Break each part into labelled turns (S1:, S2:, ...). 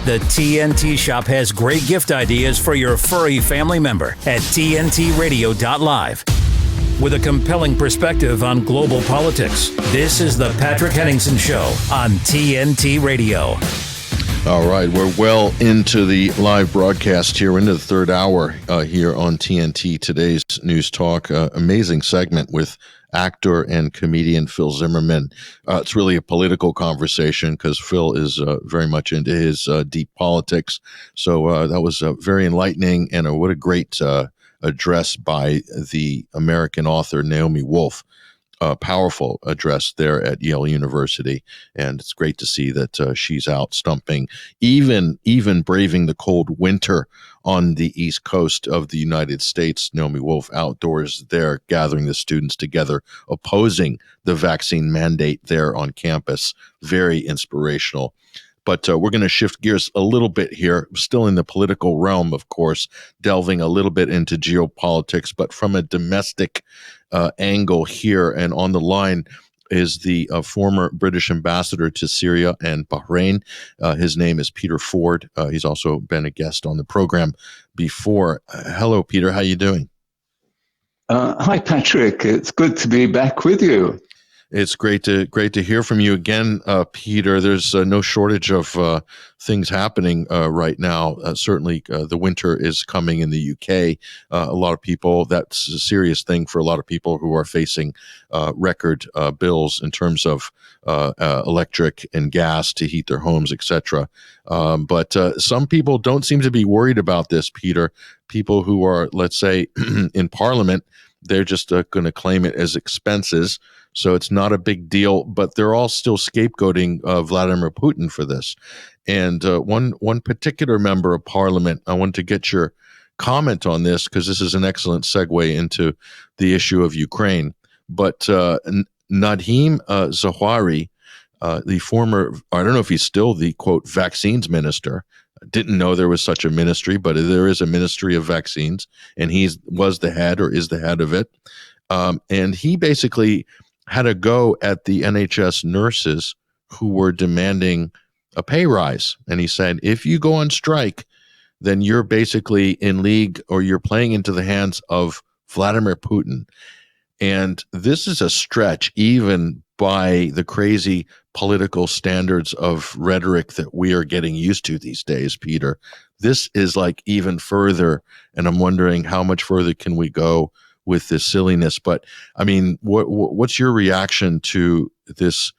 S1: The TNT Shop has great gift ideas for your furry family member at tntradio.live. With a compelling perspective on global politics, this is the Patrick Henningsen Show on TNT Radio.
S2: All right, we're well into the live broadcast here, into the third hour here on TNT, today's News Talk. Amazing segment with actor and comedian Phil Zimmerman. It's really a political conversation because Phil is very much into his deep politics. So that was very enlightening, and what a great address by the American author Naomi Wolf. Powerful address there at Yale University, and it's great to see that she's out stumping, even braving the cold winter on the East Coast of the United States. Naomi Wolf outdoors there, gathering the students together, opposing the vaccine mandate there on campus. Very inspirational. But we're going to shift gears a little bit here, still in the political realm, of course, delving a little bit into geopolitics, but from a domestic angle here. And on the line is the former British ambassador to Syria and Bahrain. His name is Peter Ford. He's also been a guest on the program before. Hello, Peter. How you doing?
S3: Hi, Patrick. It's good to be back with you.
S2: It's great to hear from you again, Peter. There's no shortage of things happening right now. Certainly, the winter is coming in the UK. A lot of people, that's a serious thing for a lot of people who are facing record bills in terms of electric and gas to heat their homes, etc. But some people don't seem to be worried about this, Peter. People who are, let's say, in Parliament, they're just going to claim it as expenses. So it's not a big deal, but they're all still scapegoating Vladimir Putin for this. And one particular member of Parliament, I wanted to get your comment on this because this is an excellent segue into the issue of Ukraine. But Nadhim Zawahiri, the former, I don't know if he's still the, quote, vaccines minister. Didn't know there was such a ministry, but there is a ministry of vaccines, and he was the head or is the head of it. And he basically had a go at the NHS nurses who were demanding a pay rise. And he said, if you go on strike, then you're basically in league or you're playing into the hands of Vladimir Putin. And this is a stretch even by the crazy political standards of rhetoric that we are getting used to these days, Peter. This is like even further, and I'm wondering how much further can we go with this silliness. But I mean, what's your reaction to this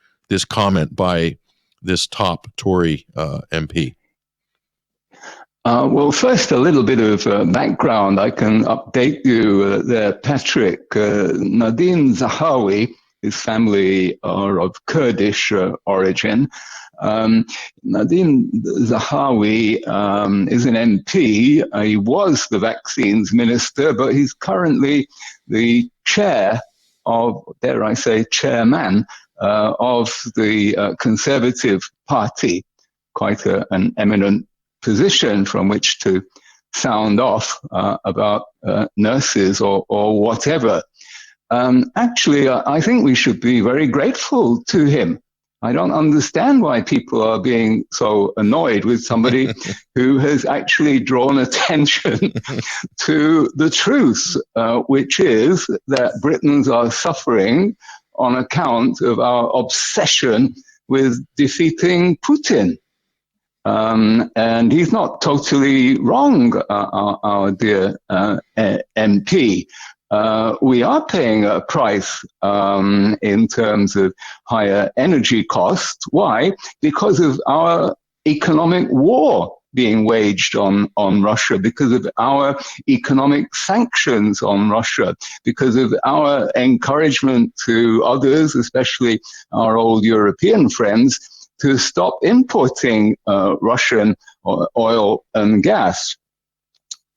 S2: comment by this top Tory MP?
S3: Well, first, a little bit of background. I can update you there, Patrick. Nadhim Zawahiri, his family are of Kurdish origin. Nadhim Zawahiri is an MP. He was the vaccines minister, but he's currently the chair of, dare I say, chairman of the Conservative Party. Quite an eminent position from which to sound off about nurses or whatever. Actually, I think we should be very grateful to him. I don't understand why people are being so annoyed with somebody who has actually drawn attention to the truth, which is that Britons are suffering on account of our obsession with defeating Putin. And he's not totally wrong, our dear MP. We are paying a price in terms of higher energy costs. Why? Because of our economic war being waged on Russia, because of our economic sanctions on Russia, because of our encouragement to others, especially our old European friends, to stop importing Russian oil and gas.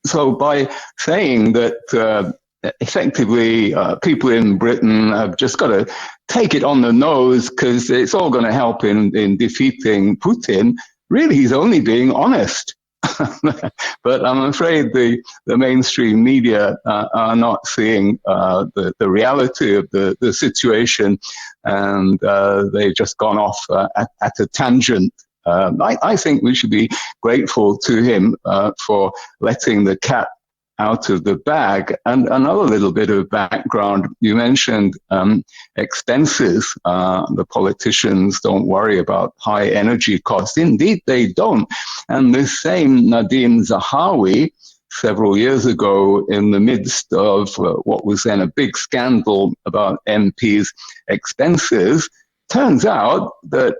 S3: So by saying that effectively people in Britain have just got to take it on the nose because it's all going to help in defeating Putin, really he's only being honest. But I'm afraid the mainstream media are not seeing the reality of the situation, and they've just gone off at a tangent I think we should be grateful to him for letting the cat out of the bag. And another little bit of background, you mentioned expenses. The politicians don't worry about high energy costs. Indeed, they don't. And this same Nadhim Zahawi, several years ago, in the midst of what was then a big scandal about MPs' expenses, turns out that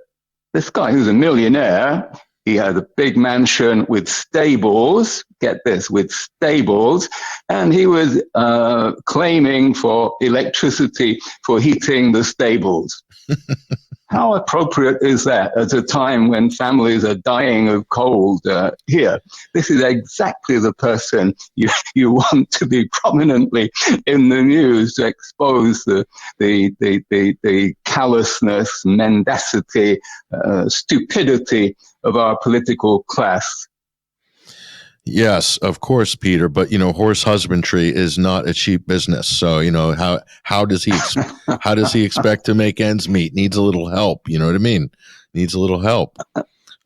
S3: this guy who's a millionaire, he had a big mansion with stables, get this, with stables, and he was claiming for electricity for heating the stables. How appropriate is that at a time when families are dying of cold here? This is exactly the person you want to be prominently in the news to expose the callousness, mendacity, stupidity of our political class.
S2: Yes, of course, Peter. But horse husbandry is not a cheap business. So how does he expect to make ends meet? Needs a little help. You know what I mean? Needs a little help.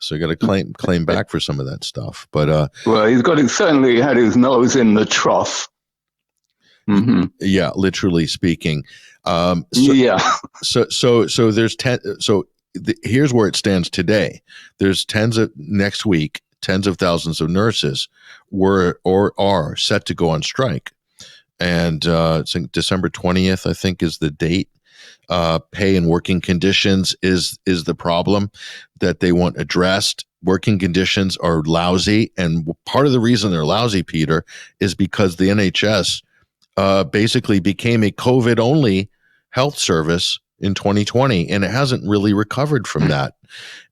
S2: So you got to claim back for some of that stuff. But
S3: well, he's certainly had his nose in the trough. Mm-hmm.
S2: Yeah, literally speaking.
S3: So
S2: there's here's where it stands today. There's next week. Tens of thousands of nurses are set to go on strike. And it's December 20th, I think, is the date. Pay and working conditions is the problem that they want addressed. Working conditions are lousy. And part of the reason they're lousy, Peter, is because the NHS basically became a COVID-only health service in 2020, and it hasn't really recovered from that.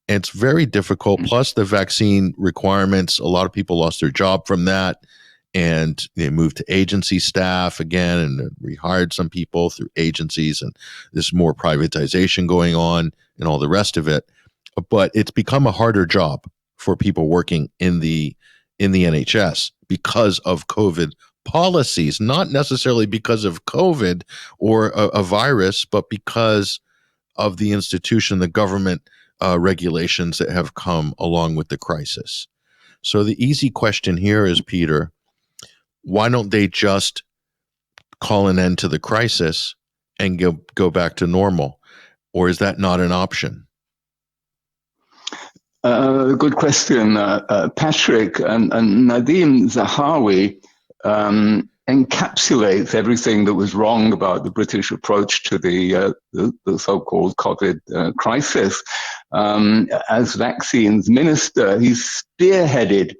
S2: It's very difficult. Plus the vaccine requirements, a lot of people lost their job from that, and they moved to agency staff again and rehired some people through agencies, and there's more privatization going on and all the rest of it. But it's become a harder job for people working in the NHS because of COVID policies, not necessarily because of COVID or a virus, but because of the institution, the government regulations that have come along with the crisis. So the easy question here is, Peter, why don't they just call an end to the crisis and go back to normal? Or is that not an option?
S3: Good question, Patrick. And Nadhim Zahawi encapsulates everything that was wrong about the British approach to the so-called COVID crisis. As vaccines minister, he spearheaded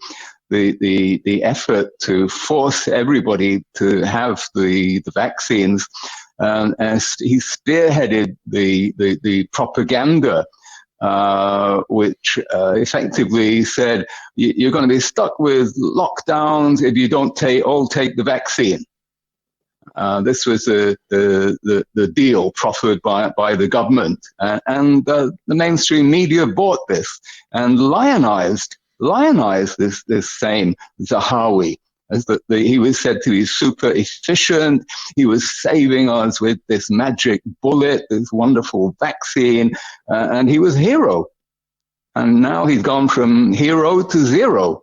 S3: the effort to force everybody to have the vaccines, as he spearheaded the propaganda which effectively said you're going to be stuck with lockdowns if you don't all take the vaccine. This was the deal proffered by the government, and the mainstream media bought this and lionized this same Zahawi, as he was said to be super efficient. He was saving us with this magic bullet, this wonderful vaccine, and he was a hero. And now he's gone from hero to zero.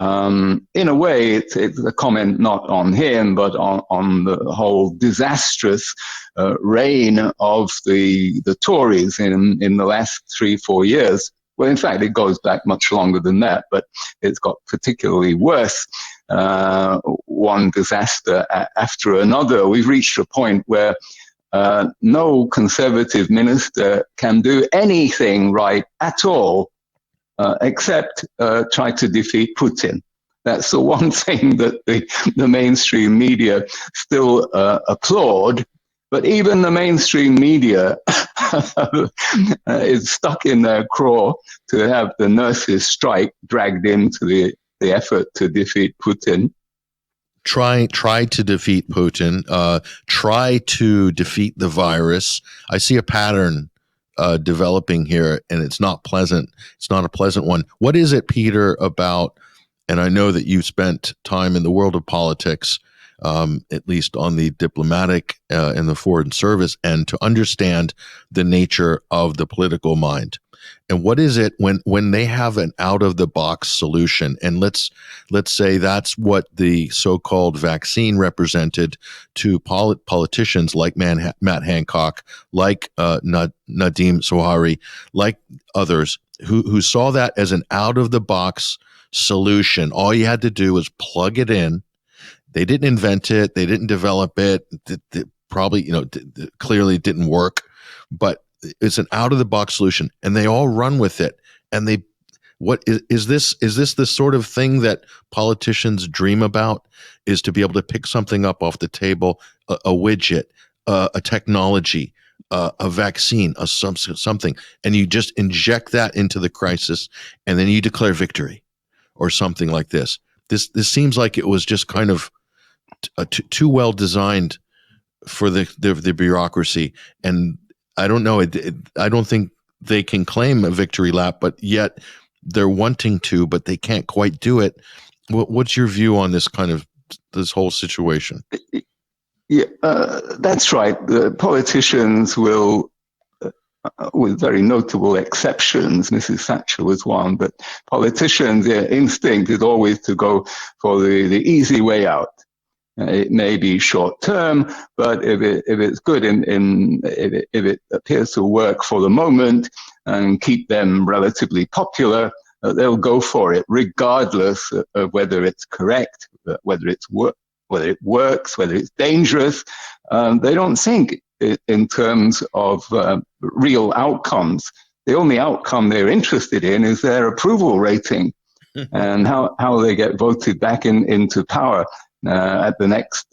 S3: In a way, it's a comment not on him, but on the whole disastrous reign of the Tories in the last 3-4 years. Well, in fact, it goes back much longer than that, but it's got particularly worse. One disaster after another. We've reached a point where no Conservative minister can do anything right at all except try to defeat Putin. That's the one thing that the mainstream media still applaud. But even the mainstream media is stuck in their craw to have the nurses' strike dragged into the effort to defeat Putin.
S2: Try to defeat Putin. Try to defeat the virus. I see a pattern developing here, and it's not pleasant. It's not a pleasant one. What is it, Peter, about? And I know that you spent time in the world of politics. at least on the diplomatic and the foreign service end, to understand the nature of the political mind. And what is it when they have an out-of-the-box solution? And let's say that's what the so-called vaccine represented to politicians like Matt Hancock, like Nadhim Zahawi, like others who saw that as an out-of-the-box solution. All you had to do was plug it in. They didn't invent it. They didn't develop it. It probably, clearly didn't work, but it's an out-of-the-box solution, and they all run with it. And what is this? Is this the sort of thing that politicians dream about? Is to be able to pick something up off the table, a widget, a technology, a vaccine, something, and you just inject that into the crisis, and then you declare victory, or something like this. This seems like it was just kind of too well designed for the bureaucracy, and I don't know. I don't think they can claim a victory lap, but yet they're wanting to, but they can't quite do it. What's your view on this whole situation?
S3: Yeah, that's right. The politicians will, with very notable exceptions, Mrs. Thatcher was one, but politicians, their instinct is always to go for the easy way out. It may be short term, but if it's good if it appears to work for the moment and keep them relatively popular, they'll go for it, regardless of whether it's correct, whether it works, whether it's dangerous. They don't think in terms of real outcomes. The only outcome they're interested in is their approval rating and how they get voted back into power at the next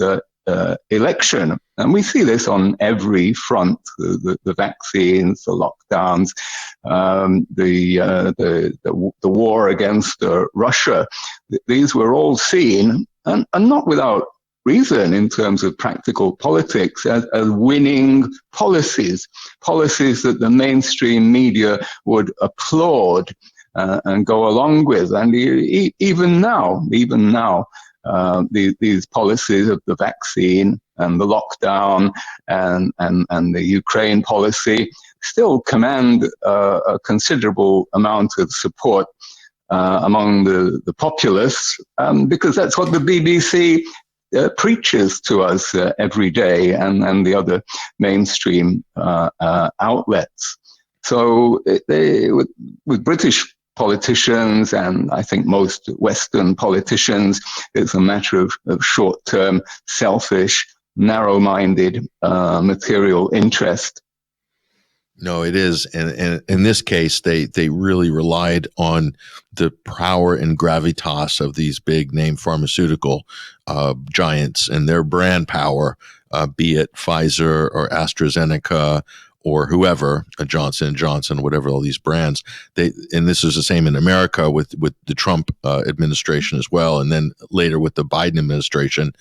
S3: election. And we see this on every front, the vaccines, the lockdowns, the war against Russia. These were all seen, and not without reason in terms of practical politics, as winning policies that the mainstream media would applaud and go along with. And even now, these policies of the vaccine and the lockdown and the Ukraine policy still command a considerable amount of support among the populace, because that's what the BBC preaches to us every day, and the other mainstream outlets. So with British politicians, and I think most Western politicians, it's a matter of short-term, selfish, narrow-minded material interest.
S2: No, it is. And in this case, they really relied on the power and gravitas of these big name pharmaceutical giants and their brand power, be it Pfizer or AstraZeneca or whoever, Johnson & Johnson, whatever, all these brands. And this is the same in America with the Trump administration as well. And then later with the Biden administration,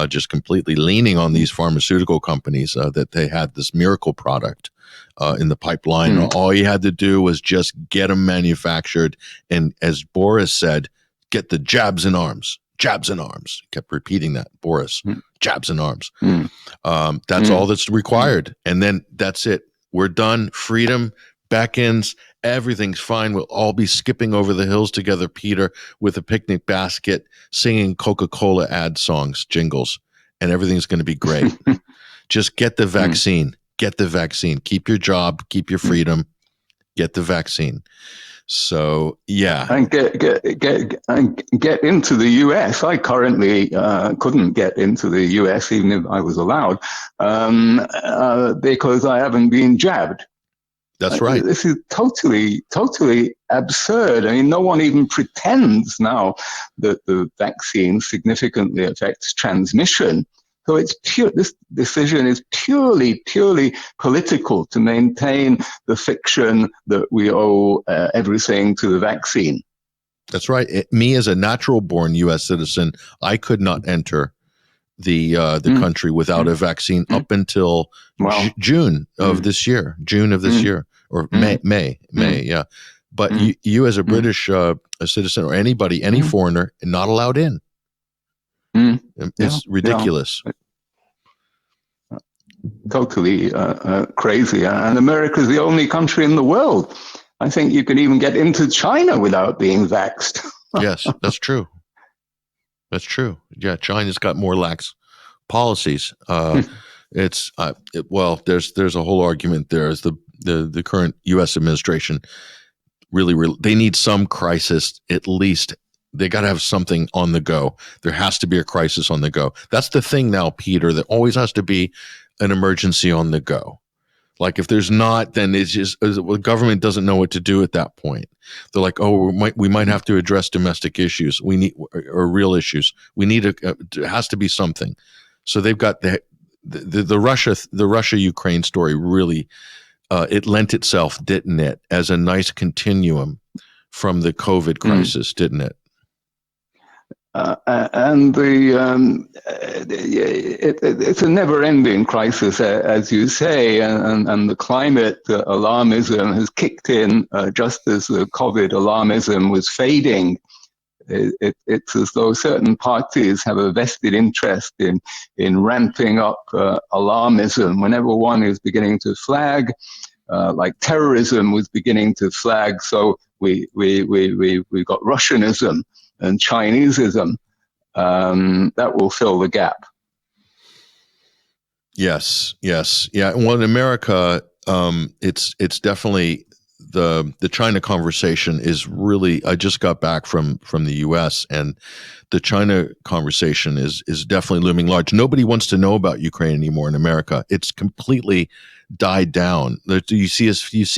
S2: just completely leaning on these pharmaceutical companies that they had this miracle product in the pipeline. All you had to do was just get them manufactured. And as Boris said, get the jabs in arms. Jabs in arms. He kept repeating that, Boris. Jabs in arms. That's all that's required. And then that's it. We're done. Freedom beckons. Everything's fine. We'll all be skipping over the hills together, Peter, with a picnic basket, singing Coca-Cola ad songs, jingles, and everything's going to be great. Just get the vaccine. Get the vaccine. Keep your job. Keep your freedom. Get the vaccine. So yeah,
S3: and get into the US. I currently couldn't get into the US even if I was allowed, because I haven't been jabbed.
S2: That's right.
S3: This is totally absurd. I mean, no one even pretends now that the vaccine significantly affects transmission. So it's pure. This decision is purely political to maintain the fiction that we owe everything to the vaccine.
S2: That's right. Me, as a natural-born U.S. citizen, I could not enter the country without a vaccine up until June of this year. June of this year, or May. Yeah. But you as a British a citizen, or anybody, any foreigner, not allowed in. It's ridiculous.
S3: Yeah. Totally crazy. And America is the only country in the world. I think you can even get into China without being vaxxed.
S2: Yes, that's true. That's true. Yeah, China's got more lax policies. There's a whole argument there. Is the current U.S. administration really they need some crisis at least. They got to have something on the go. There has to be a crisis on the go. That's the thing now, Peter. There always has to be an emergency on the go. Like if there's not, then it's just the government doesn't know what to do at that point. They're like, oh, we might have to address domestic issues. We need or real issues. We need it has to be something. So they've got the Russia Ukraine story really it lent itself, didn't it, as a nice continuum from the COVID crisis, didn't it?
S3: And it's a never-ending crisis, as you say, and the climate alarmism has kicked in just as the COVID alarmism was fading. It's as though certain parties have a vested interest in ramping up alarmism. Whenever one is beginning to flag, like terrorism was beginning to flag, so we got Russianism and Chineseism, that will fill the gap.
S2: Yes. Yeah. Well, in America, it's definitely the China conversation is really, I just got back from the US, and the China conversation is definitely looming large. Nobody wants to know about Ukraine anymore in America. It's completely died down. You see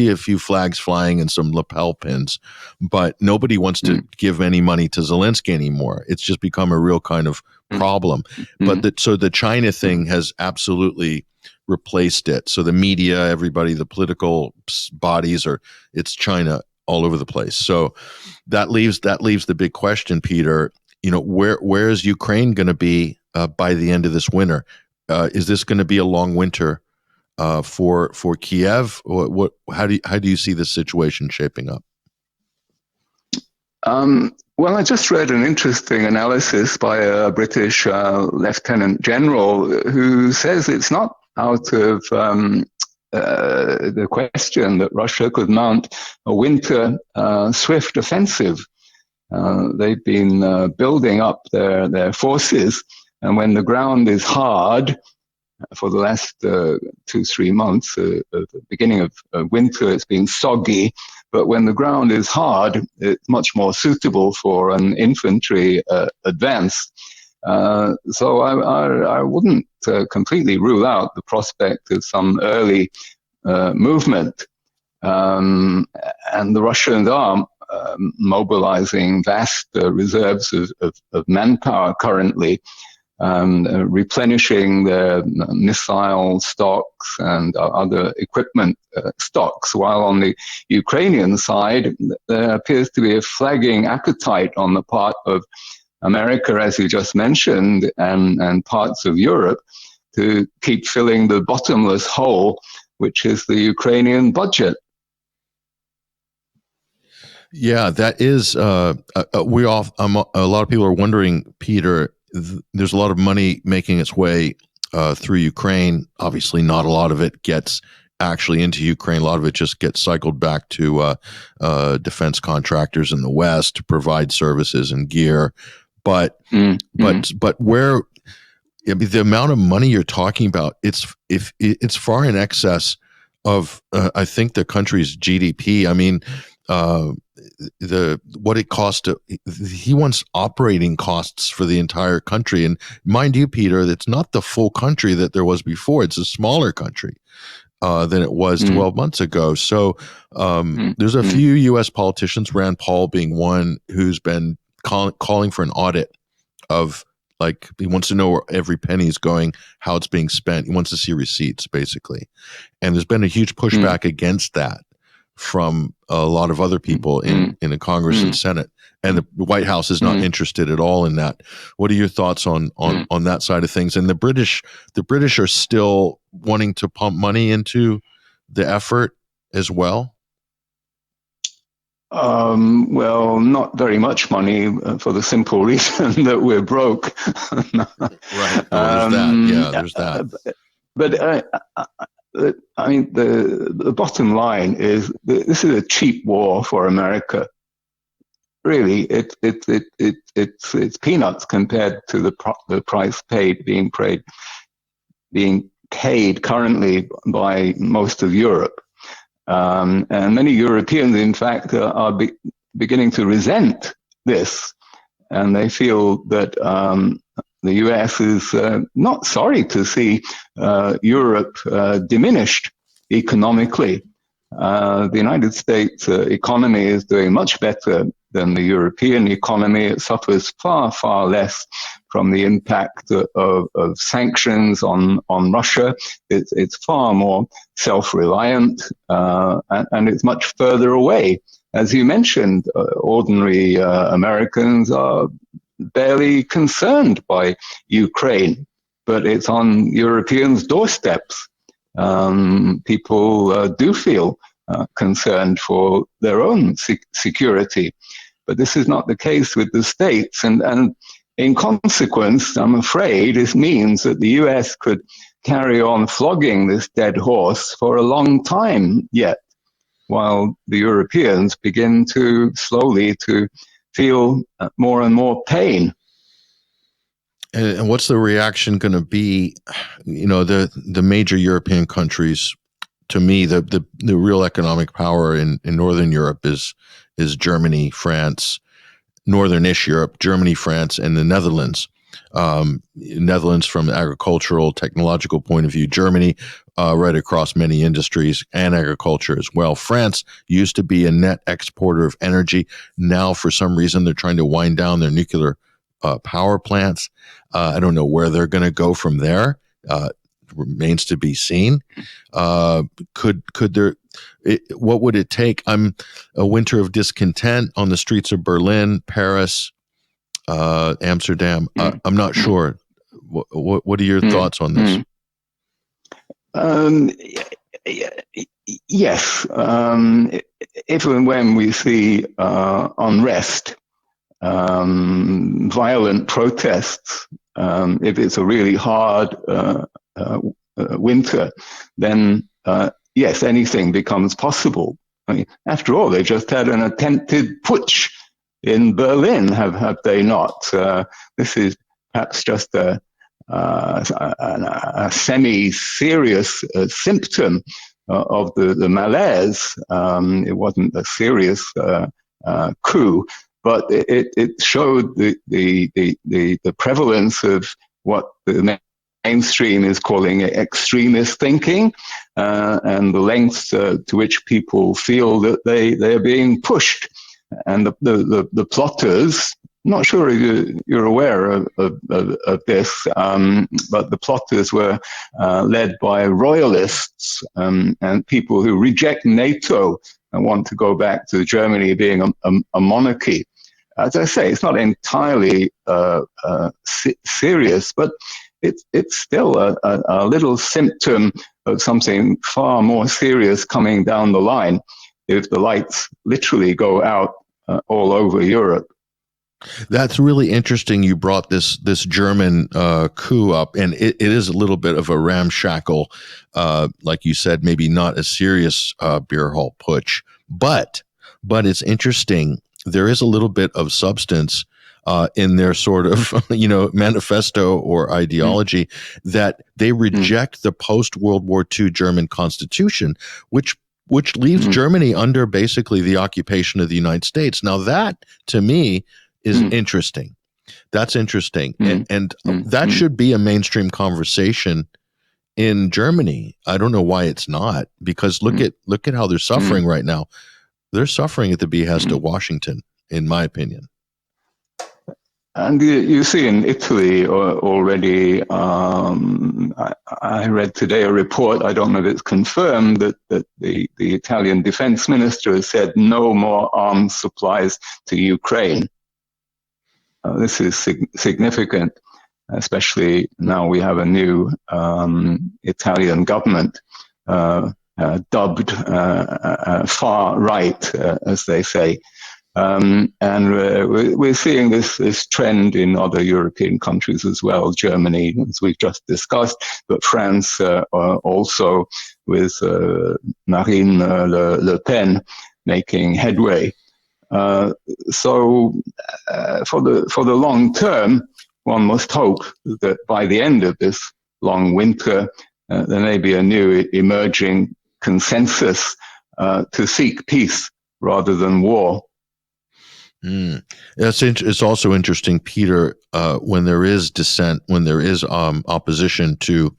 S2: a few flags flying and some lapel pins, but nobody wants to give any money to Zelensky anymore. It's just become a real kind of problem. But so the China thing has absolutely replaced it. So the media, everybody, the political bodies it's China all over the place. So that leaves the big question, Peter. Where is Ukraine going to be by the end of this winter? Is this going to be a long winter for Kiev? How do you see this situation shaping up?
S3: Well, I just read an interesting analysis by a British lieutenant general who says it's not out of the question that Russia could mount a winter swift offensive. They've been building up their forces, and when the ground is hard, for the last 2-3 months, at the beginning of winter, it's been soggy. But when the ground is hard, it's much more suitable for an infantry advance. So I wouldn't completely rule out the prospect of some early movement. And the Russians are mobilizing vast reserves of manpower currently, replenishing their missile stocks and other equipment stocks, while on the Ukrainian side, there appears to be a flagging appetite on the part of America, as you just mentioned, and parts of Europe to keep filling the bottomless hole, which is the Ukrainian budget.
S2: Yeah, that is, a lot of people are wondering, Peter, there's a lot of money making its way through Ukraine. Obviously, not a lot of it gets actually into Ukraine. A lot of it just gets cycled back to defense contractors in the West to provide services and gear. But where the amount of money you're talking about, it's far in excess of I think the country's GDP. I mean, what it costs he wants operating costs for the entire country, and mind you, Peter, it's not the full country that there was before. It's a smaller country than it was 12 months ago. So there's a few U.S. politicians, Rand Paul being one, who's been calling for an audit of, like, he wants to know where every penny is going, how it's being spent. He wants to see receipts, basically. And there's been a huge pushback against that from a lot of other people in the Congress and Senate, and the White House is not interested at all in that. What are your thoughts on that side of things? And the British are still wanting to pump money into the effort as well.
S3: Well, not very much money for the simple reason that we're broke.
S2: Right. Oh, there's that. Yeah, there's that.
S3: But I mean, the bottom line is this is a cheap war for America. Really, it's peanuts compared to the price being paid currently by most of Europe. And many Europeans, in fact, are beginning to resent this, and they feel that the US is not sorry to see Europe diminished economically. The United States economy is doing much better than the European economy. It suffers far, far less from the impact of sanctions on Russia. It's far more self-reliant, and it's much further away. As you mentioned, ordinary Americans are barely concerned by Ukraine, but it's on Europeans' doorsteps. People do feel concerned for their own security, but this is not the case with the states. And in consequence, I'm afraid this means that the US could carry on flogging this dead horse for a long time yet, while the Europeans begin to slowly to feel more and more pain.
S2: And what's the reaction going to be? You know, the major European countries, to me, the real economic power in Northern Europe is Germany, France, Northern-ish Europe, Germany, France, and the Netherlands. Netherlands from an agricultural, technological point of view, Germany right across many industries and agriculture as well. France used to be a net exporter of energy. Now, for some reason, they're trying to wind down their nuclear power plants. I don't know where they're going to go from there. Remains to be seen. Could there? What would it take? I'm a winter of discontent on the streets of Berlin, Paris, Amsterdam. I'm not sure. What are your thoughts on this?
S3: Yes. If and when we see unrest, violent protests, if it's a really hard winter, then yes, anything becomes possible. I mean, after all, they just had an attempted putsch in Berlin, have they not? This is perhaps just a semi-serious symptom of the malaise. It wasn't a serious coup, but it showed the prevalence of what the mainstream is calling extremist thinking, and the lengths to which people feel that they are being pushed. And the plotters, not sure if you're aware of this, but the plotters were led by royalists and people who reject NATO and want to go back to Germany being a monarchy. As I say, it's not entirely serious, but it's still a little symptom of something far more serious coming down the line if the lights literally go out all over Europe.
S2: That's really interesting. You brought this German coup up, and it is a little bit of a ramshackle, like you said, maybe not a serious beer hall putsch, but it's interesting. There is a little bit of substance in their sort of manifesto or ideology that they reject the post-World War II German constitution, which leaves Germany under basically the occupation of the United States. Now that, to me, is interesting. That's interesting. And that should be a mainstream conversation in Germany. I don't know why it's not, because look at how they're suffering right now. They're suffering at the behest of Washington, in my opinion.
S3: And you see in Italy already, I read today a report, I don't know if it's confirmed, that the Italian defense minister has said no more arms supplies to Ukraine. This is significant, especially now we have a new Italian government dubbed far right, as they say. And we're seeing this trend in other European countries as well, Germany, as we've just discussed, but France also with Marine Le Pen making headway. So for the long term, one must hope that by the end of this long winter, there may be a new emerging consensus to seek peace rather than war.
S2: It's also interesting, Peter, when there is dissent, when there is opposition to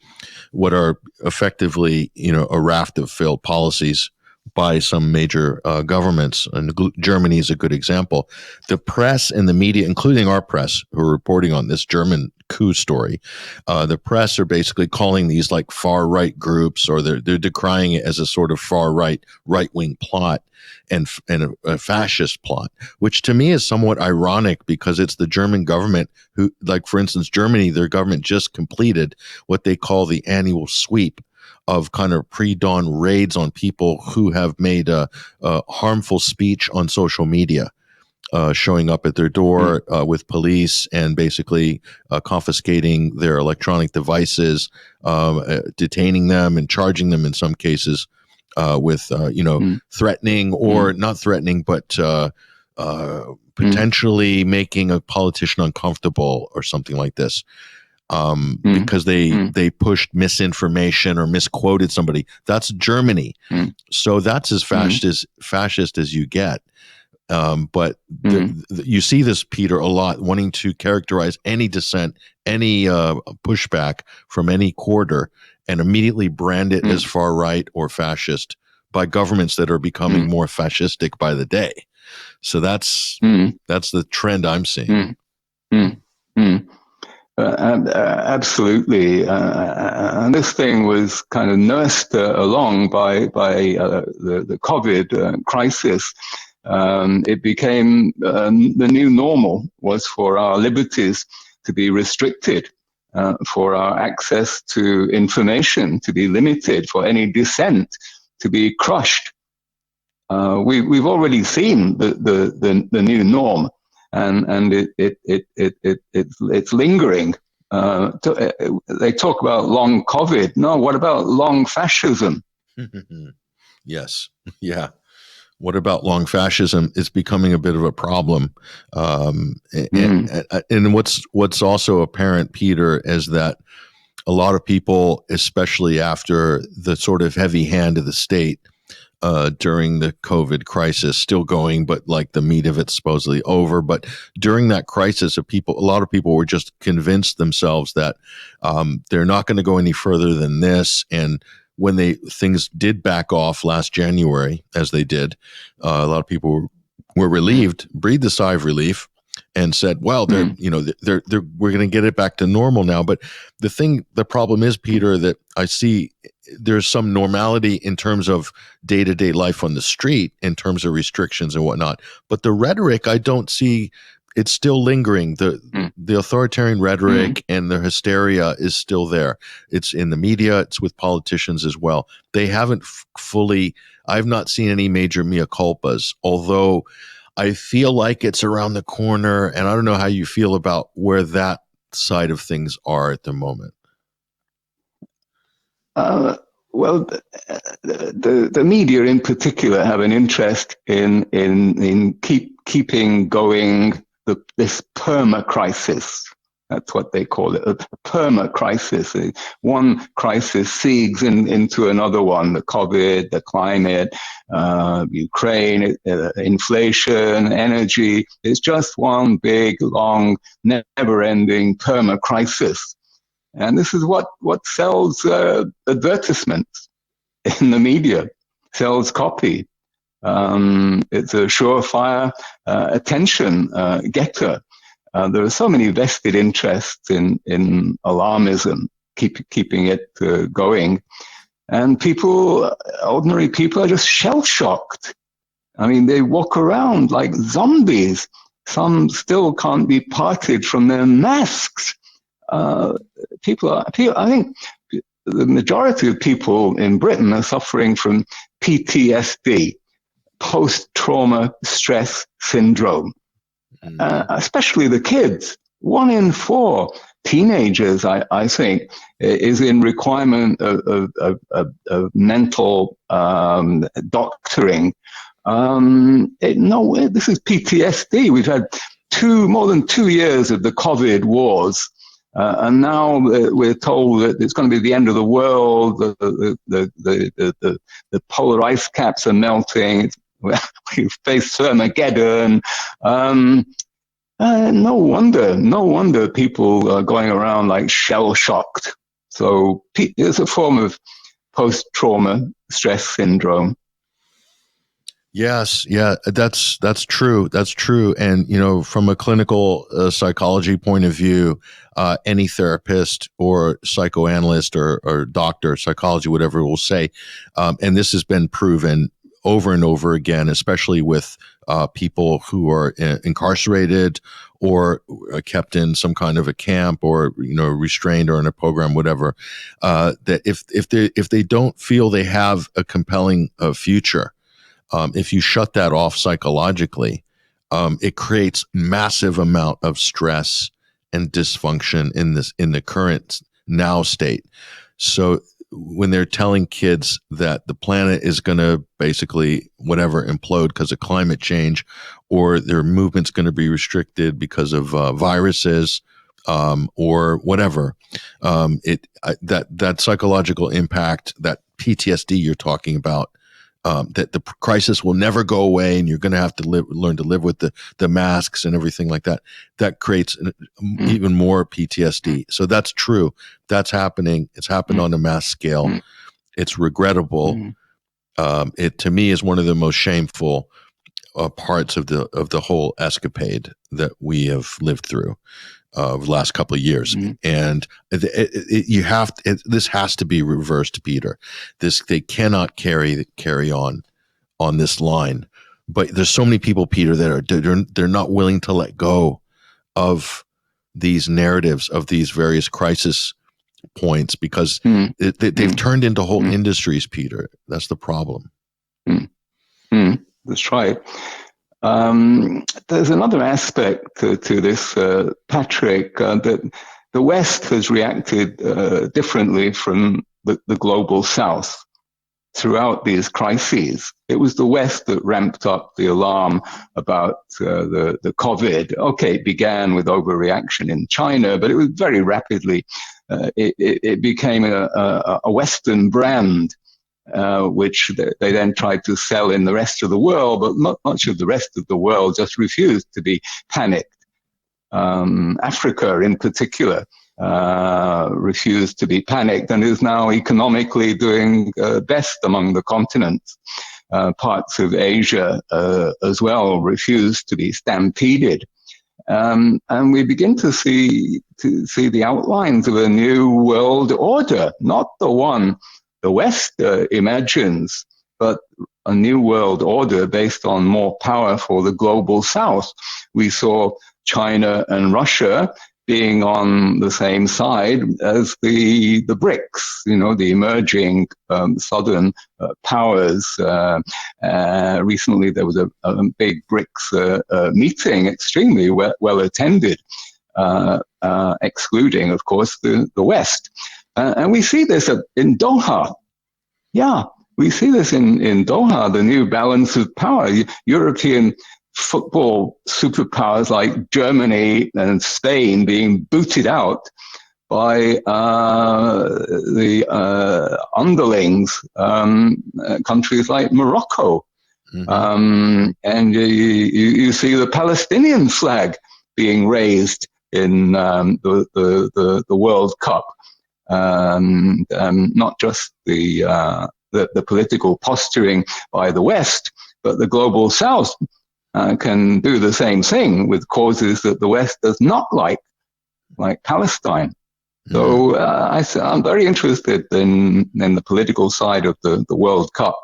S2: what are effectively, a raft of failed policies by some major governments, and Germany is a good example. The press and the media, including our press, who are reporting on this German coup story, the press are basically calling these like far right groups, or they're decrying it as a sort of far right wing plot and a fascist plot, which to me is somewhat ironic because it's the German government who, like for instance, Germany, their government just completed what they call the annual sweep of kind of pre-dawn raids on people who have made harmful speech on social media, showing up at their door with police and basically confiscating their electronic devices, detaining them and charging them in some cases with threatening or not threatening, but potentially making a politician uncomfortable or something like this. Because they pushed misinformation or misquoted somebody. That's Germany. So that's as fascist as you get. But you see this, Peter, a lot, wanting to characterize any dissent, any pushback from any quarter, and immediately brand it as far right or fascist by governments that are becoming more fascistic by the day. So that's the trend I'm seeing.
S3: Absolutely, and this thing was kind of nursed along by the COVID crisis. It became the new normal was for our liberties to be restricted, for our access to information to be limited, for any dissent to be crushed. We've already seen the new norm. And it's lingering. They talk about long COVID. No, what about long fascism?
S2: Yes. Yeah. What about long fascism? It's becoming a bit of a problem. And what's also apparent, Peter, is that a lot of people, especially after the sort of heavy hand of the state, during the COVID crisis, still going, but like the meat of it's supposedly over. But during that crisis, a lot of people were just convinced themselves that they're not going to go any further than this. And when things did back off last January, as they did, a lot of people were relieved, breathed a sigh of relief, and said, "Well, we're going to get it back to normal now." But the problem is, Peter, that I see there's some normality in terms of day-to-day life on the street, in terms of restrictions and whatnot. But the rhetoric, I don't see. It's still lingering. The authoritarian rhetoric and the hysteria is still there. It's in the media. It's with politicians as well. They haven't fully. I've not seen any major mea culpas, although I feel like it's around the corner, and I don't know how you feel about where that side of things are at the moment.
S3: Well, the media in particular have an interest in keeping going this perma crisis. That's what they call it, a perma crisis. One crisis seeds into another one: the COVID, the climate, Ukraine, inflation, energy. It's just one big, long, never-ending perma crisis. And this is what sells advertisements in the media, sells copy. It's a surefire attention getter. There are so many vested interests in alarmism, keeping it going. And ordinary people are just shell-shocked. I mean, they walk around like zombies. Some still can't be parted from their masks. I think the majority of people in Britain are suffering from PTSD, post-trauma stress syndrome, especially the kids. 1 in 4 teenagers, I think, is in requirement of mental doctoring. This is PTSD. We've had more than 2 years of the COVID wars. And now we're told that it's going to be the end of the world. The polar ice caps are melting. We face Armageddon. No wonder people are going around like shell shocked. So it's a form of post-trauma stress syndrome.
S2: Yes, yeah, that's true. That's true. And from a clinical psychology point of view, any therapist or psychoanalyst or doctor, psychology, whatever, will say, and this has been proven over and over again, especially with people who are incarcerated or kept in some kind of a camp or restrained or in a program, whatever, that if they don't feel they have a compelling future. If you shut that off psychologically, it creates massive amount of stress and dysfunction in the current now state. So when they're telling kids that the planet is going to basically implode because of climate change, or their movement's going to be restricted because of viruses, or whatever, that psychological impact, that PTSD you're talking about. That the crisis will never go away, and you're going to have to learn to live with the masks and everything like that. That creates even more PTSD. So that's true. That's happening. It's happened on a mass scale. It's regrettable. It to me is one of the most shameful parts of the whole escapade that we have lived through of the last couple of years. And this has to be reversed, Peter. They cannot carry on this line. But there's so many people, Peter, that they're not willing to let go of these narratives of these various crisis points because they've turned into whole industries, Peter. That's the problem.
S3: That's right. There's another aspect to this, Patrick, that the West has reacted differently from the global South throughout these crises. It was the West that ramped up the alarm about the COVID. Okay, it began with overreaction in China, but it was very rapidly, it became a Western brand, which they then tried to sell in the rest of the world, but much of the rest of the world just refused to be panicked. Africa, in particular, refused to be panicked and is now economically doing best among the continents. Parts of Asia as well refused to be stampeded. And we begin to see the outlines of a new world order, not the one the West imagines, but a new world order based on more power for the global South. We saw China and Russia being on the same side as the BRICS, the emerging southern powers. Recently, there was a big BRICS meeting, extremely well attended, excluding, of course, the West. And we see this in Doha. Yeah, we see this in Doha, the new balance of power. European football superpowers like Germany and Spain being booted out by the underlings, countries like Morocco. And you see the Palestinian flag being raised in the World Cup. Not just the political posturing by the West, but the global South can do the same thing with causes that the West does not like Palestine. So I'm very interested in the political side of the World Cup.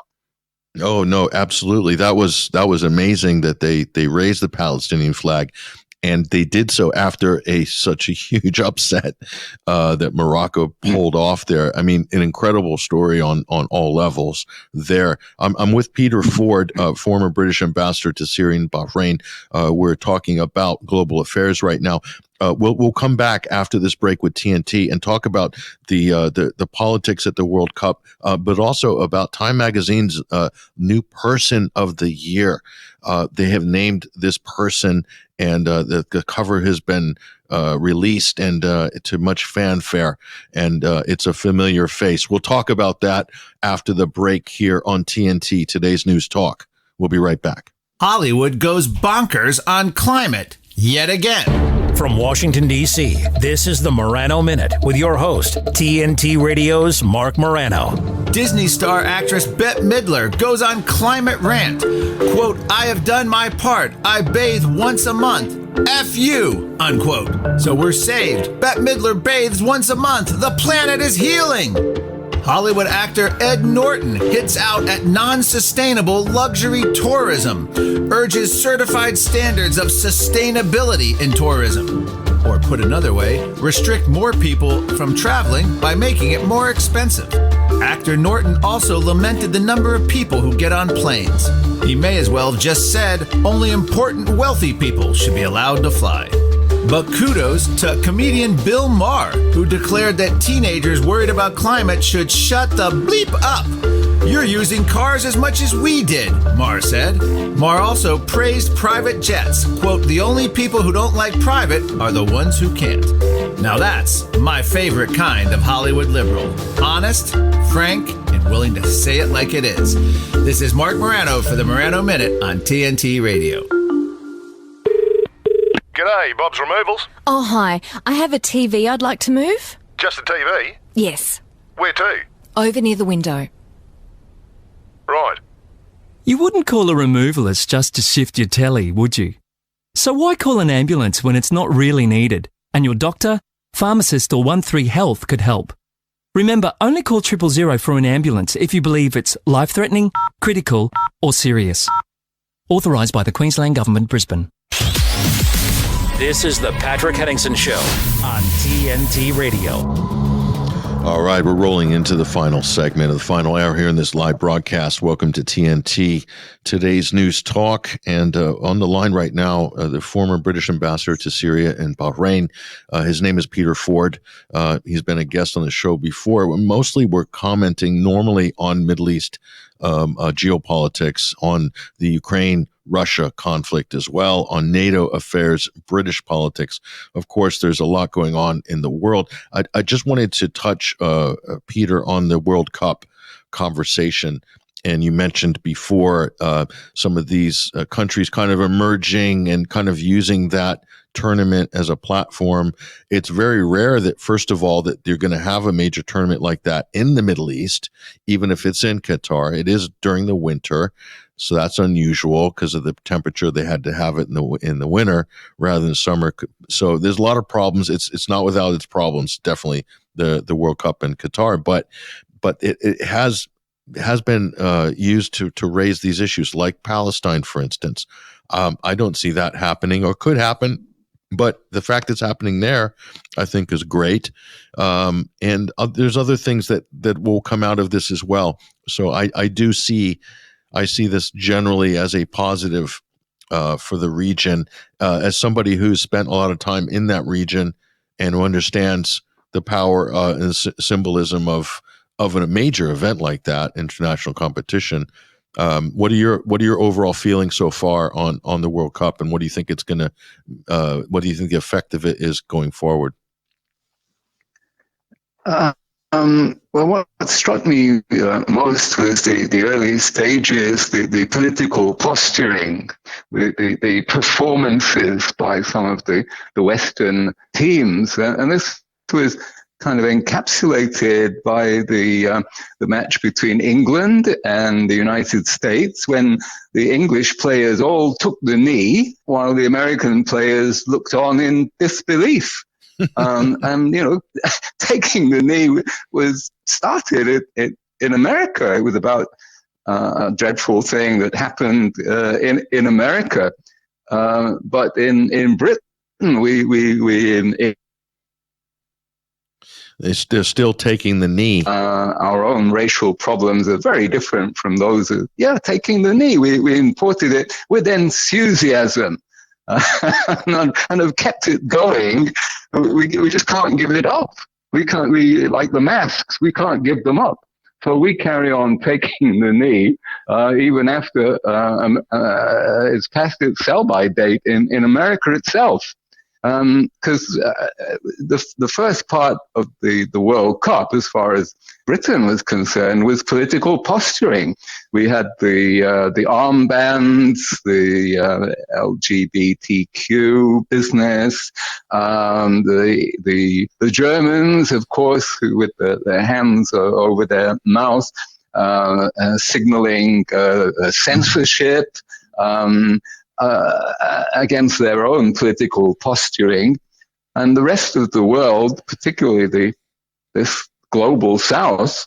S2: Oh no, absolutely. That was amazing that they raised the Palestinian flag. And they did so after such a huge upset that Morocco pulled off there. I mean, an incredible story on all levels there. I'm with Peter Ford, former British ambassador to Syria and Bahrain. We're talking about global affairs right now. We'll come back after this break with TNT and talk about the politics at the World Cup, but also about Time Magazine's new Person of the Year. They have named this person, and the cover has been released and to much fanfare, and it's a familiar face. We'll talk about that after the break here on TNT, today's News Talk. We'll be right back.
S4: Hollywood goes bonkers on climate yet again.
S1: From Washington, D.C., this is the Morano Minute with your host, TNT Radio's Mark Morano.
S4: Disney star actress Bette Midler goes on climate rant. Quote, "I have done my part. I bathe once a month. F you," unquote. So we're saved. Bette Midler bathes once a month. The planet is healing. Hollywood actor Ed Norton hits out at non-sustainable luxury tourism, urges certified standards of sustainability in tourism. Or put another way, restrict more people from traveling by making it more expensive. Actor Norton also lamented the number of people who get on planes. He may as well have just said only important wealthy people should be allowed to fly. But kudos to comedian Bill Maher, who declared that teenagers worried about climate should shut the bleep up. "You're using cars as much as we did," Maher said. Maher also praised private jets. Quote, "The only people who don't like private are the ones who can't." Now that's my favorite kind of Hollywood liberal. Honest, frank, and willing to say it like it is. This is Mark Morano for the Morano Minute on TNT Radio.
S5: G'day, Bob's Removals.
S6: Oh, hi. I have a TV I'd like to move.
S5: Just a TV?
S6: Yes.
S5: Where to?
S6: Over near the window.
S5: Right.
S7: You wouldn't call a removalist just to shift your telly, would you? So why call an ambulance when it's not really needed? And your doctor, pharmacist or 13 Health could help. Remember, only call 000 for an ambulance if you believe it's life-threatening, critical or serious. Authorised by the Queensland Government, Brisbane.
S1: This is the Patrick Henningsen Show on TNT Radio.
S2: All right, we're rolling into the final segment of the final hour here in this live broadcast. Welcome to TNT, today's News Talk. And on the line right now, the former British ambassador to Syria and Bahrain. His name is Peter Ford. He's been a guest on the show before. Mostly we're commenting normally on Middle East geopolitics, on the Ukraine-Russia conflict as well, on NATO affairs, British politics. Of course, there's a lot going on in the world. I just wanted to touch, Peter, on the World Cup conversation. And you mentioned before some of these countries kind of emerging and kind of using that tournament as a platform. It's very rare that, first of all, that you're going to have a major tournament like that in the Middle East, even if it's in Qatar. It is during the winter, so that's unusual because of the temperature. They had to have it in the winter rather than summer. So there's a lot of problems. It's not without its problems, definitely, the World Cup in Qatar, but it has been used to raise these issues, like Palestine, for instance. I don't see that happening, or could happen, but the fact it's happening there, I think, is great. And there's other things that will come out of this as well. So I see this generally as a positive for the region. As somebody who's spent a lot of time in that region and who understands the power and symbolism of a major event like that, international competition. What are your overall feelings so far on the World Cup, and what do you think what do you think the effect of it is going forward?
S3: Well, what struck me most was the early stages, the political posturing, the performances by some of the Western teams, and this was kind of encapsulated by the match between England and the United States, when the English players all took the knee while the American players looked on in disbelief. And, taking the knee was started in America. It was about a dreadful thing that happened in America. But in Britain,
S2: They're still taking the knee.
S3: Our own racial problems are very different from those of, taking the knee. We imported it with enthusiasm and have kept it going. We just can't give it up. We like the masks, we can't give them up. So we carry on taking the knee, even after it's past its sell-by date in America itself. Because the first part of the World Cup, as far as Britain was concerned, was political posturing. We had the armbands, the LGBTQ business, the Germans, of course, with their hands over their mouth, signaling censorship. Against their own political posturing, and the rest of the world, particularly this global South,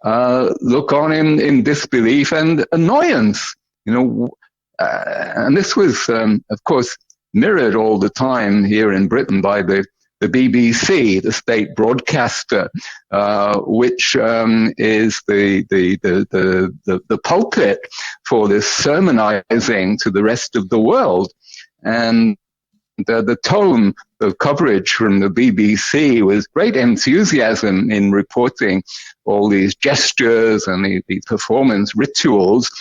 S3: look on in disbelief and annoyance. And this was, of course, mirrored all the time here in Britain by the BBC, the state broadcaster, which is the pulpit for this sermonizing to the rest of the world. And the tone of coverage from the BBC was great enthusiasm in reporting all these gestures and these performance rituals.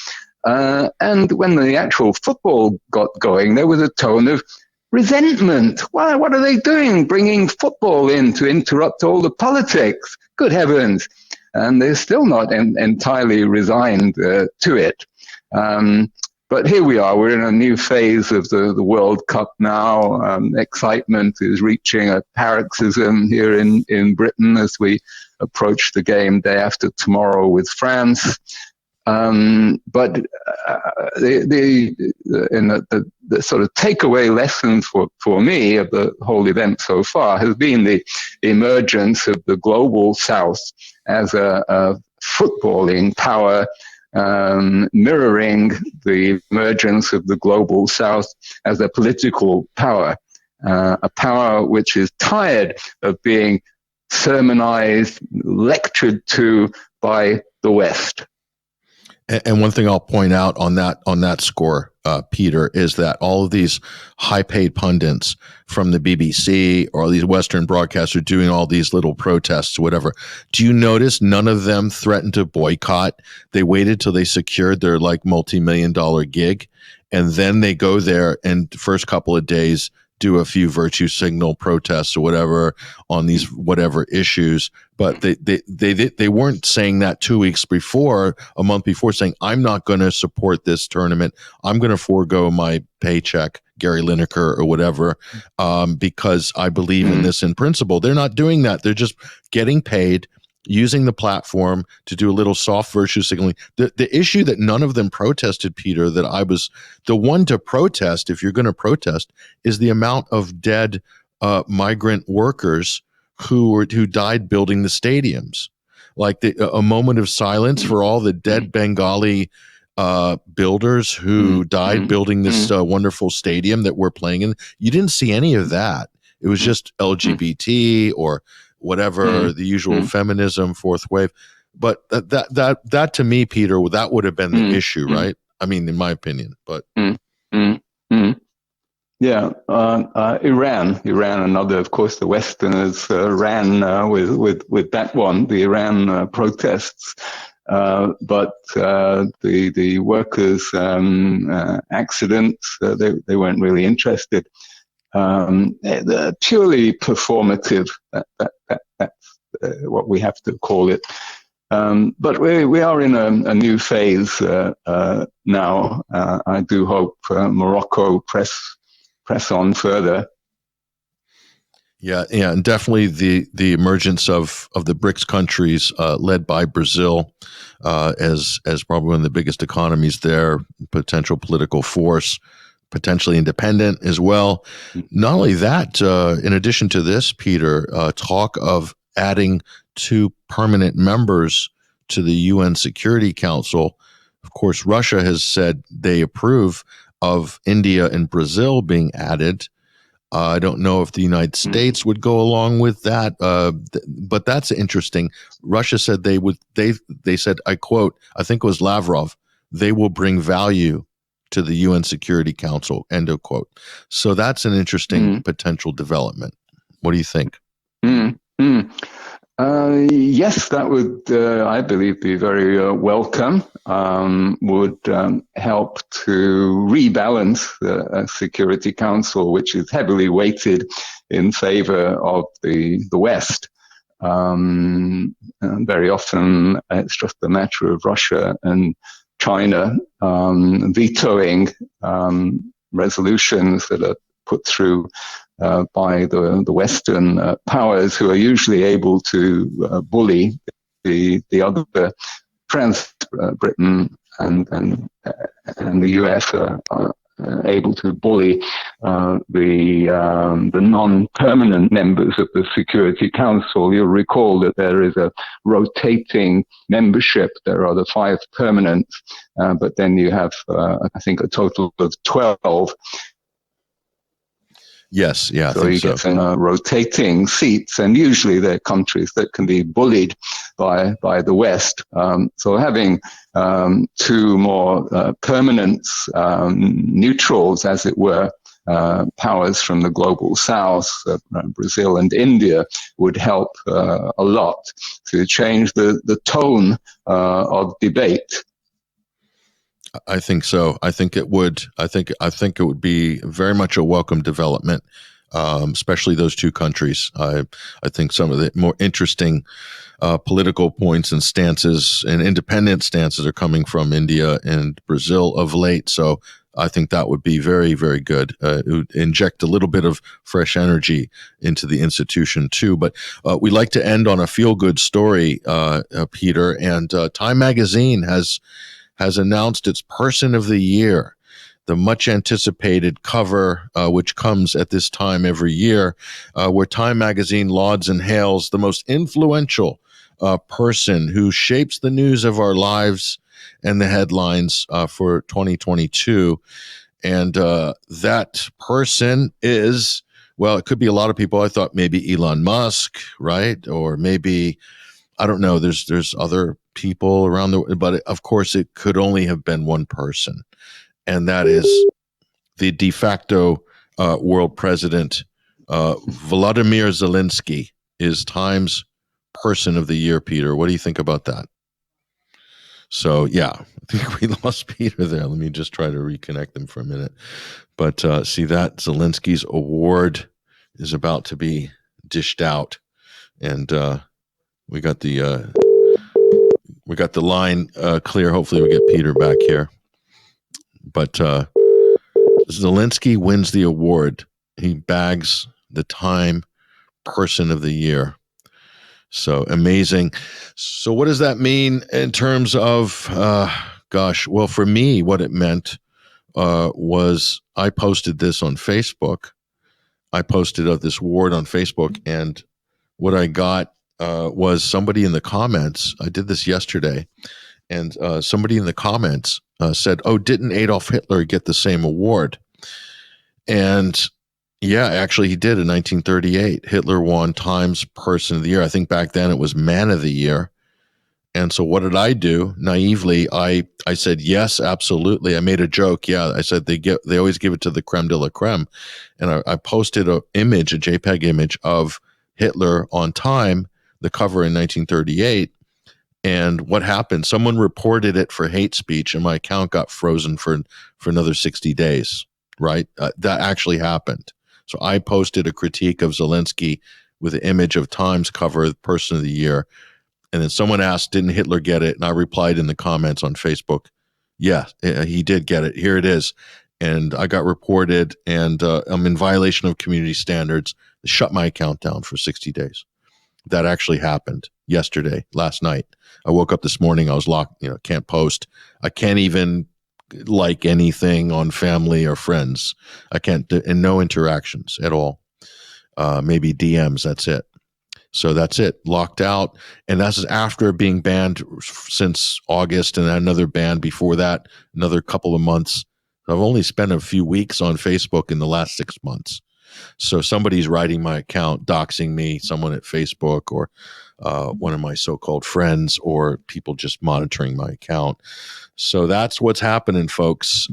S3: And when the actual football got going, there was a tone of resentment. Why? What are they doing? Bringing football in to interrupt all the politics? Good heavens! And they're still not entirely resigned to it. But here we are. We're in a new phase of the World Cup now. Excitement is reaching a paroxysm here in Britain as we approach the game day after tomorrow with France. But the sort of takeaway lesson for me of the whole event so far has been the emergence of the global South as a footballing power, mirroring the emergence of the global South as a political power, a power which is tired of being sermonized, lectured to by the West.
S2: And one thing I'll point out on that score, Peter, is that all of these high-paid pundits from the BBC or these Western broadcasters doing all these little protests or whatever, do you notice none of them threatened to boycott? They waited till they secured their multi-million-dollar gig, and then they go there and the first couple of days do a few virtue signal protests or whatever on these whatever issues. But they weren't saying that 2 weeks before, a month before, saying, I'm not going to support this tournament. I'm going to forego my paycheck, Gary Lineker or whatever, because I believe in this in principle. They're not doing that. They're just getting paid, using the platform to do a little soft virtue signaling. The issue that none of them protested, Peter, that I was the one to protest, if you're going to protest, is the amount of dead migrant workers who died building the stadiums. Like a moment of silence for all the dead Bengali builders who died building this wonderful stadium that we're playing in. You didn't see any of that. It was just LGBT or whatever, the usual feminism, fourth wave. But that to me, Peter, that would have been the issue, right? I mean, in my opinion, but.
S3: Yeah, Iran, another, of course, the Westerners ran with that one, the Iran protests. But the workers' accidents, they weren't really interested. They're purely performative. That's what we have to call it. But we are in a new phase now. I do hope Morocco press on further.
S2: Yeah, and definitely the emergence of the BRICS countries, led by Brazil, as probably one of the biggest economies there, potential political force, potentially independent as well. Not only that, in addition to this, Peter, talk of adding 2 permanent members to the UN Security Council. Of course, Russia has said they approve of India and Brazil being added. I don't know if the United States would go along with that, but that's interesting. Russia said they would. They said, I quote, I think it was Lavrov, they will bring value to the UN Security Council, end of quote. So that's an interesting potential development. What do you think?
S3: Yes, that would, I believe, be very welcome. Would help to rebalance the Security Council, which is heavily weighted in favor of the West. And very often, it's just a matter of Russia and China vetoing resolutions that are put through by the Western powers, who are usually able to bully the other. France, Britain, and the US are able to bully the non-permanent members of the Security Council. You'll recall that there is a rotating membership. There are the 5 permanent, but then you have, I think, a total of 12.
S2: Yes, yeah.
S3: So you get rotating seats, and usually they're countries that can be bullied by the West. So having 2 more permanent neutrals, as it were, powers from the global South, Brazil and India, would help a lot to change the tone of debate.
S2: I think so. I think it would. I think it would be very much a welcome development, especially those 2 countries. I think some of the more interesting political points and stances and independent stances are coming from India and Brazil of late. So I think that would be very, very good. It would inject a little bit of fresh energy into the institution too. But we like to end on a feel-good story, Peter. And Time Magazine has announced its Person of the Year, the much anticipated cover, which comes at this time every year, where Time Magazine lauds and hails the most influential person who shapes the news of our lives and the headlines for 2022. And that person is, well, it could be a lot of people. I thought maybe Elon Musk, right? Or maybe, I don't know, there's other people around but of course it could only have been one person, and that is the de facto world president. Volodymyr Zelensky is Time's Person of the Year. Peter, what do you think about that? So yeah, I think we lost Peter there. Let me just try to reconnect them for a minute. But see, that Zelensky's award is about to be dished out, and we got the line clear. Hopefully we get Peter back here. But Zelensky wins the award. He bags the Time Person of the Year. So amazing. So what does that mean in terms of, well, for me, what it meant was I posted this on Facebook. I posted this award on Facebook, and what I got was somebody in the comments. I did this yesterday, and somebody in the comments said, "Oh, didn't Adolf Hitler get the same award?" And yeah, actually he did in 1938. Hitler won Time's Person of the Year. I think back then it was Man of the Year. And so what did I do? Naively, I said, yes, absolutely. I made a joke. Yeah, I said they always give it to the creme de la creme. And I posted a JPEG image of Hitler on Time, the cover in 1938. And what happened? Someone reported it for hate speech, and my account got frozen for another 60 days, right? That actually happened. So I posted a critique of Zelensky with an image of Time's cover, Person of the Year. And then someone asked, didn't Hitler get it? And I replied in the comments on Facebook, yeah, he did get it. Here it is. And I got reported, and I'm in violation of community standards. They shut my account down for 60 days. That actually happened yesterday, last night. I woke up this morning, I was locked, can't post. I can't even like anything on family or friends. I can't, and no interactions at all. Maybe DMs, that's it. So that's it, locked out. And that's after being banned since August, and another ban before that, another couple of months. I've only spent a few weeks on Facebook in the last 6 months. So somebody's writing my account, doxing me, someone at Facebook or one of my so-called friends, or people just monitoring my account. So that's what's happening, folks.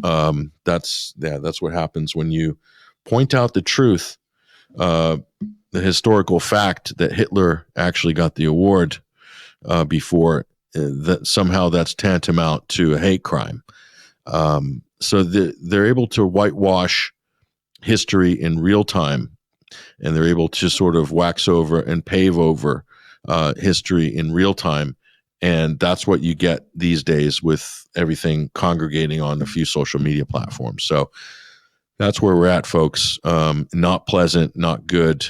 S2: That's what happens when you point out the truth, the historical fact that Hitler actually got the award before. That somehow that's tantamount to a hate crime. So they're able to whitewash history in real time, and they're able to sort of wax over and pave over history in real time. And that's what you get these days with everything congregating on a few social media platforms. So that's where we're at, folks. Not pleasant, not good.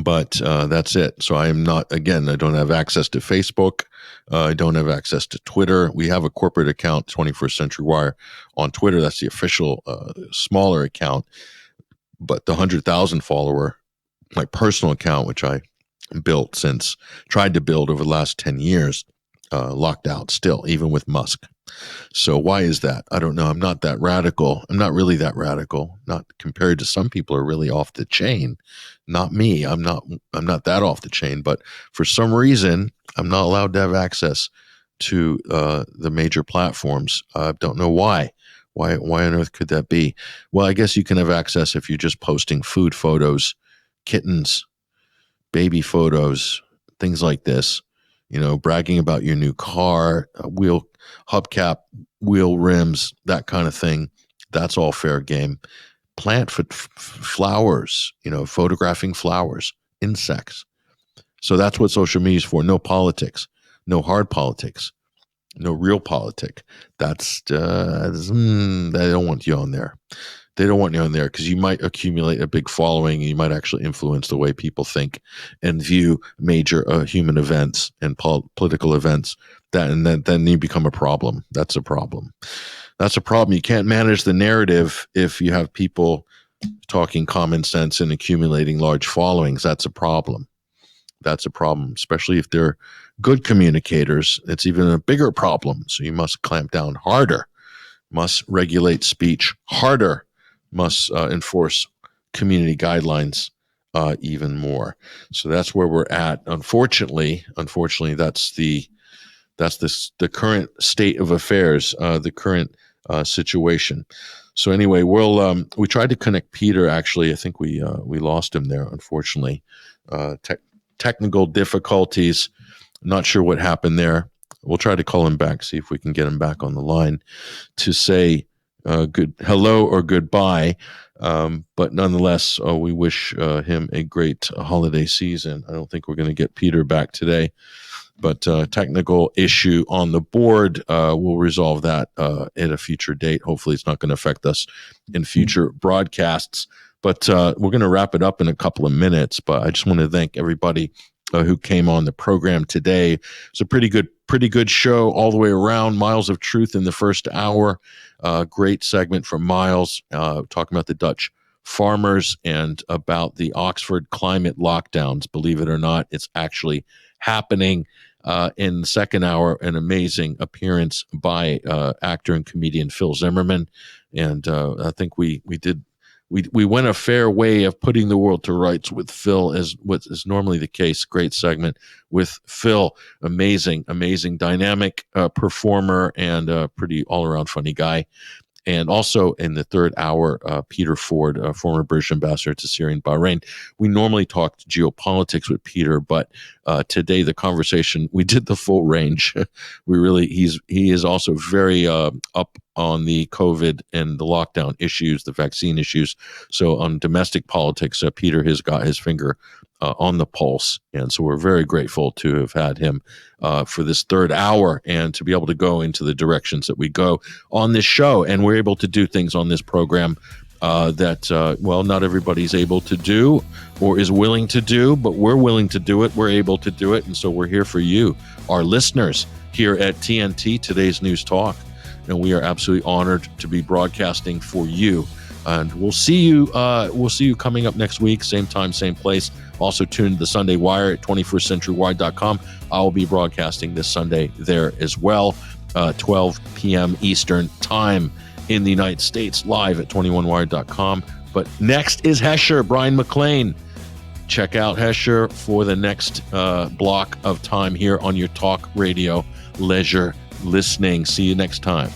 S2: But that's it. So I don't have access to Facebook. I don't have access to Twitter. We have a corporate account, 21st Century Wire, on Twitter. That's the official smaller account. But the 100,000 follower, my personal account, which I tried to build over the last 10 years, locked out still, even with Musk. So why is that? I don't know. I'm not that radical. I'm not really that radical. Not compared to some people who are really off the chain. Not me. I'm not that off the chain. But for some reason, I'm not allowed to have access to the major platforms. I don't know why. Why on earth could that be? Well, I guess you can have access if you're just posting food photos, kittens, baby photos, things like this. Bragging about your new car, wheel hubcap, wheel rims, that kind of thing. That's all fair game. Plant flowers, photographing flowers, insects. So that's what social media is for. No politics, no hard politics, no real politic. That's they don't want you on there. They don't want you on there because you might accumulate a big following and you might actually influence the way people think and view major human events and political events. Then you become a problem. That's a problem. That's a problem. You can't manage the narrative if you have people talking common sense and accumulating large followings. That's a problem. That's a problem, especially if they're good communicators. It's even a bigger problem. So you must clamp down harder, must regulate speech harder, must enforce community guidelines even more. So that's where we're at. Unfortunately, that's the current state of affairs, the current situation. So anyway, we tried to connect Peter. Actually, I think we lost him there. Unfortunately, technical difficulties. Not sure what happened there. We'll try to call him back, see if we can get him back on the line to say good hello or goodbye. But nonetheless, we wish him a great holiday season. I don't think we're going to get Peter back today, but technical issue on the board. We'll resolve that at a future date. Hopefully it's not going to affect us in future broadcasts. But we're going to wrap it up in a couple of minutes. But I just want to thank everybody who came on the program today. It's a pretty good show all the way around. Miles of Truth in the first hour. Great segment from Miles talking about the Dutch farmers and about the Oxford climate lockdowns. Believe it or not, it's actually happening. In the second hour, an amazing appearance by actor and comedian Phil Zimmerman. And I think we went a fair way of putting the world to rights with Phil, as what is normally the case. Great segment with Phil. Amazing, dynamic performer and a pretty all-around funny guy. And also in the third hour, Peter Ford, former British ambassador to Syria and Bahrain. We normally talk geopolitics with Peter, but today the conversation, we did the full range. He is also very up on the COVID and the lockdown issues, the vaccine issues. So on domestic politics, Peter has got his finger on the pulse. And so we're very grateful to have had him for this third hour and to be able to go into the directions that we go on this show. And we're able to do things on this program that not everybody's able to do or is willing to do, but we're willing to do it. We're able to do it. And so we're here for you, our listeners, here at TNT, Today's News Talk. And we are absolutely honored to be broadcasting for you. And we'll see you coming up next week, same time, same place. Also tune to the Sunday Wire at 21stcenturywire.com. I will be broadcasting this Sunday there as well, 12 p.m. Eastern time in the United States, live at 21wire.com. But next is Hesher, Brian McLean. Check out Hesher for the next block of time here on your talk radio leisure listening. See you next time.